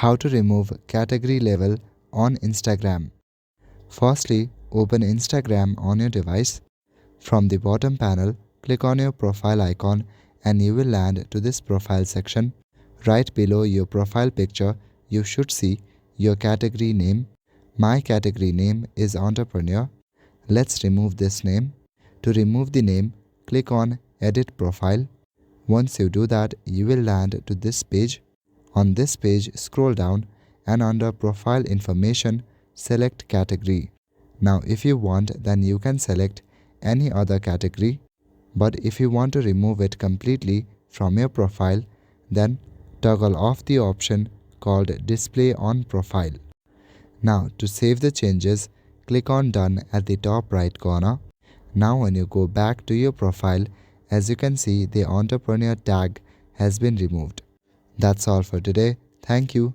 How to remove category label on Instagram. Firstly, open Instagram on your device. From the bottom panel, click on your profile icon and you will land to this profile section. Right below your profile picture, you should see your category name. My category name is entrepreneur. Let's remove this name. To remove the name, click on Edit Profile. Once you do that, you will land to this page. On this page, scroll down and under Profile Information, select Category. Now if you want, then you can select any other category, but if you want to remove it completely from your profile, then toggle off the option called Display on Profile. Now to save the changes, click on Done at the top right corner. Now when you go back to your profile, as you can see, the entrepreneur tag has been removed. That's all for today. Thank you.